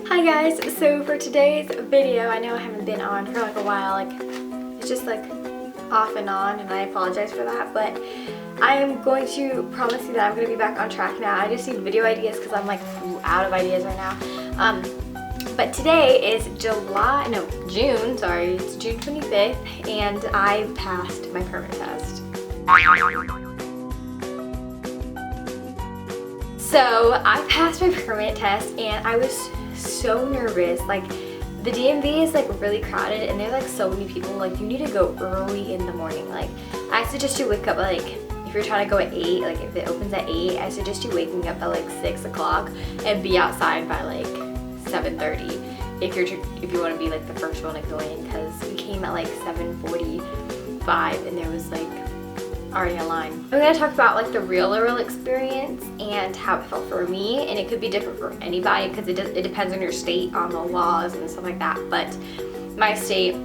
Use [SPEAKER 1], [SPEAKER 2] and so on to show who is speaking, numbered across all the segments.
[SPEAKER 1] Hi guys, so for today's video, I know I haven't been on for like a while, like it's just like off and on, and I apologize for that, but I am going to promise you that I'm going to be back on track now. I just need video ideas because I'm like out of ideas right now. But today is June 25th, and I passed my permit test. So I passed my permit test and I was so nervous. Like the DMV is like really crowded and there's like so many people. Like you need to go early in the morning. Like I suggest you wake up like, if you're trying to go at 8, like if it opens at 8, I suggest you waking up at like 6 o'clock and be outside by like 7:30 if you want to be like the first one to go in, because we came at like 7:45 and there was like already a line. I'm going to talk about like the real experience and how it felt for me, and it could be different for anybody because it depends on your state, on the laws and stuff like that. But my state,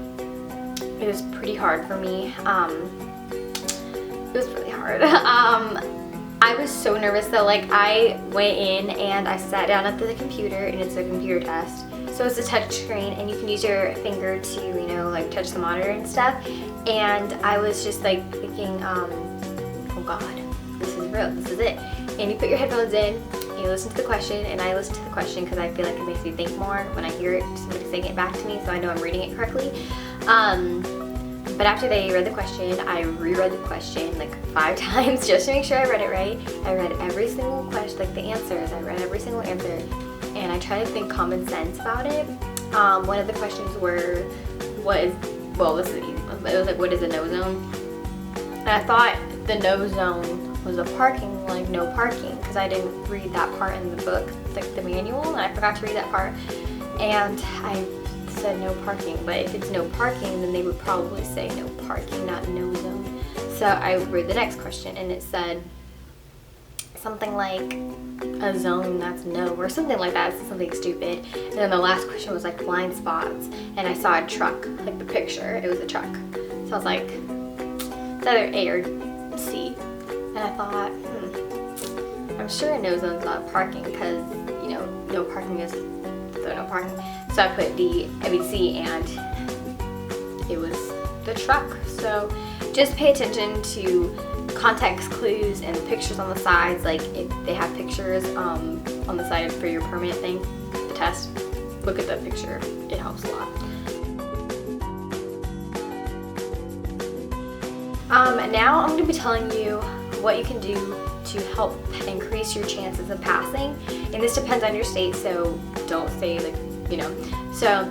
[SPEAKER 1] it was pretty hard for me. It was really hard. I was so nervous though. Like I went in and I sat down at the computer, and it's a computer test. So it's a touch screen and you can use your finger to, you know, like touch the monitor and stuff. And I was just like thinking, oh God, this is real, this is it. And you put your headphones in, and you listen to the question, and I listen to the question because I feel like it makes me think more when I hear it, somebody saying it back to me, so I know I'm reading it correctly. But after they read the question, I reread the question like 5 times just to make sure I read it right. I read every single question, like the answers, I read every single answer, and I tried to think common sense about it. One of the questions were, this is an easy one, but it was like, what is a no zone? And I thought the no zone was a parking, like no parking, because I didn't read that part in the book, like the manual, and I forgot to read that part. And I said no parking, but if it's no parking, then they would probably say no parking, not no zone. So I read the next question, and it said something like a zone that's no, or something like that, something stupid. And then the last question was like blind spots, and I saw a truck, like the picture, it was a truck. So I was like, it's either A or C. And I thought, I'm sure a no zone's not parking, because, you know, no parking is no parking. So I put C, and it was the truck. So just pay attention to context clues and pictures on the sides. Like if they have pictures on the side for your permit thing, the test, look at the picture, it helps a lot. Now I'm going to be telling you what you can do to help increase your chances of passing, and this depends on your state, so don't say like, you know. So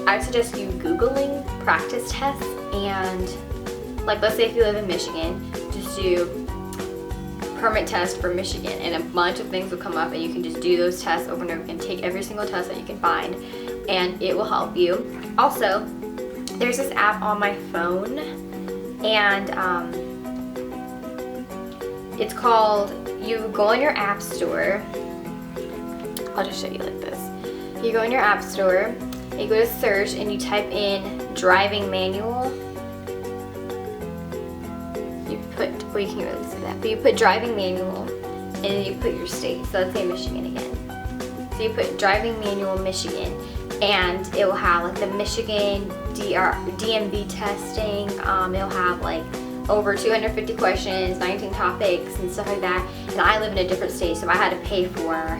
[SPEAKER 1] I suggest you Googling practice tests, and like let's say if you live in Michigan, just do permit test for Michigan, and a bunch of things will come up, and you can just do those tests over and over again. Take every single test that you can find, and it will help you. Also, there's this app on my phone, and it's called, you go in your app store. I'll just show you like this. You go in your app store, you go to search, and you type in driving manual. You can't really see that, but you put driving manual, and then you put your state. So let's say Michigan again. So you put driving manual Michigan, and it will have like the Michigan DMV testing. It'll have like over 250 questions, 19 topics, and stuff like that. And I live in a different state, so I had to pay for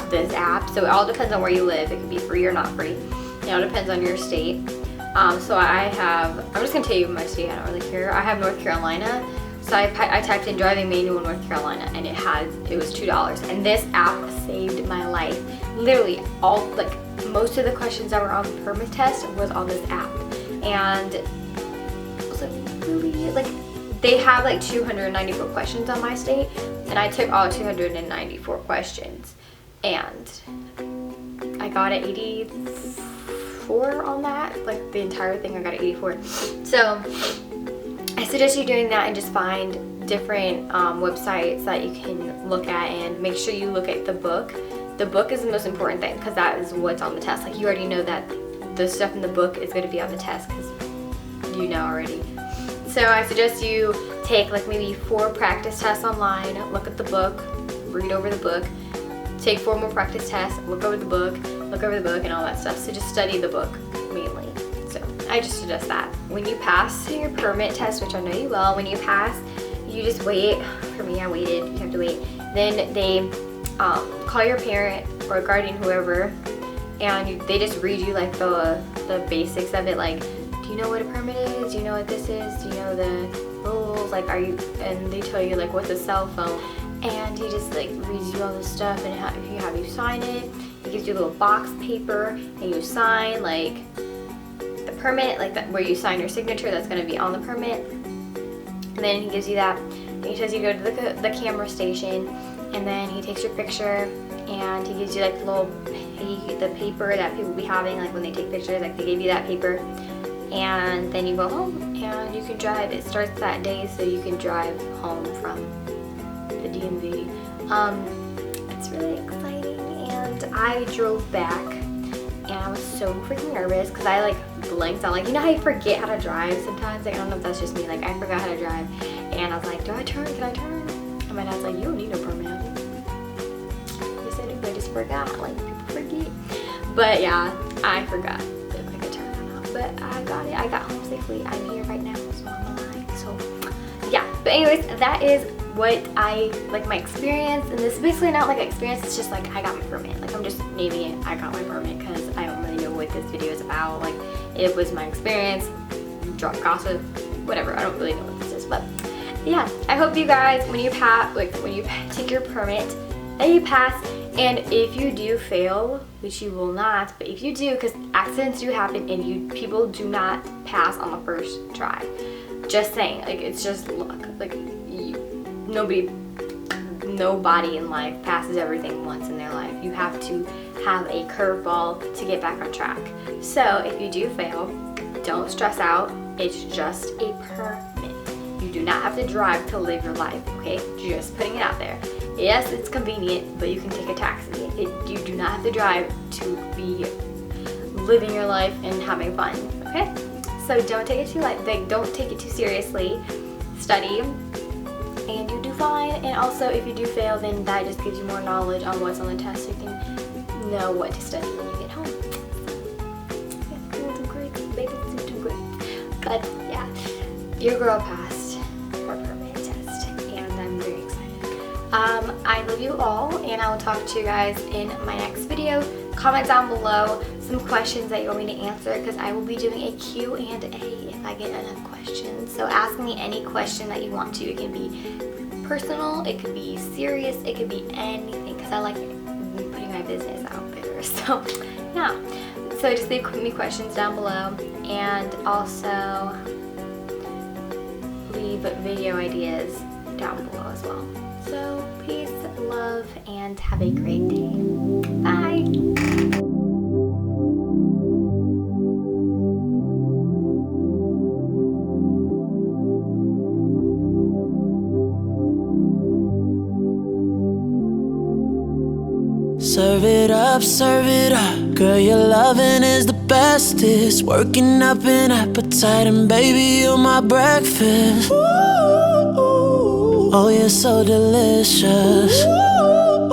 [SPEAKER 1] this app. So it all depends on where you live. It can be free or not free. It all depends on your state. So I'm just gonna tell you my state, I don't really care. I have North Carolina. So I typed in driving manual North Carolina, and it was $2. And this app saved my life. Literally most of the questions that were on the permit test was on this app. And it was like really, like they have like 294 questions on my state, and I took all 294 questions, and I got an 84 on that, like the entire thing I got an 84. So I suggest you doing that, and just find different websites that you can look at, and make sure you look at the book. The book is the most important thing, because that is what's on the test. Like you already know that the stuff in the book is going to be on the test, because you know already. So I suggest you take like maybe 4 practice tests online, look at the book, read over the book, take 4 more practice tests, look over the book, look over the book and all that stuff. So just study the book mainly. So I just suggest that. When you pass your permit test, which I know you will, when you pass, you just wait. For me, I waited. You have to wait. Then they call your parent or guardian, whoever, and they just read you like the basics of it. Like, do you know what a permit is? Do you know what this is? Do you know the rules? Like, are you? And they tell you like what's a cell phone, and he just like reads you all this stuff, and if you have you sign it. He gives you a little box paper, and you sign like the permit, like that where you sign your signature. That's going to be on the permit. And then he gives you that. And he says you go to the camera station, and then he takes your picture, and he gives you like the paper that people be having, like when they take pictures, like they gave you that paper. And then you go home, and you can drive. It starts that day, so you can drive home from the DMV. It's really exciting, and I drove back, and I was so freaking nervous because I like blanked out. Like, you know how you forget how to drive sometimes? Like, I don't know if that's just me. Like, I forgot how to drive, and I was like, do I turn? Can I turn? And my dad's like, you don't need a permit. Yes, I do. I just forgot. Like, people forget. But yeah, I forgot if I could turn or not. But I got it. I got home safely. I'm here right now, so I'm alive. So yeah. But anyways, that is what I like, my experience. And this is basically not like an experience. It's just like I got my permit. Like, I'm just naming it. I got my permit because I don't really know what this video is about. Like, it was my experience. Drop gossip, whatever. I don't really know what this is, but yeah. I hope you guys, when you take your permit, that you pass. And if you do fail, which you will not, but if you do, because accidents do happen, and people do not pass on the first try. Just saying, like, it's just luck. Like, nobody in life passes everything once in their life. You have to have a curveball to get back on track. So if you do fail, don't stress out. It's just a permit. You do not have to drive to live your life, okay? Just putting it out there. Yes, it's convenient, but you can take a taxi. You do not have to drive to be living your life and having fun, okay? So don't take it too light. Like, don't take it too seriously. Study, and you do fine. And also, if you do fail, then that just gives you more knowledge on what's on the test, so you can know what to study when you get home. Yeah, you'll do great, baby. You'll do great. But yeah, your girl passed her permit test, and I'm very excited. I love you all, and I will talk to you guys in my next video. Comment down below some questions that you want me to answer, because I will be doing a Q&A if I get enough questions. So ask me any question that you want to. It can be personal, it could be serious, it could be anything, because I like putting my business out there. So yeah, so just leave me questions down below, and also leave video ideas down below as well. So peace, love, and have a great day. Bye.
[SPEAKER 2] Serve it up, girl, your loving is the bestest. Working up an appetite, and baby, you're my breakfast. Oh, you're so delicious.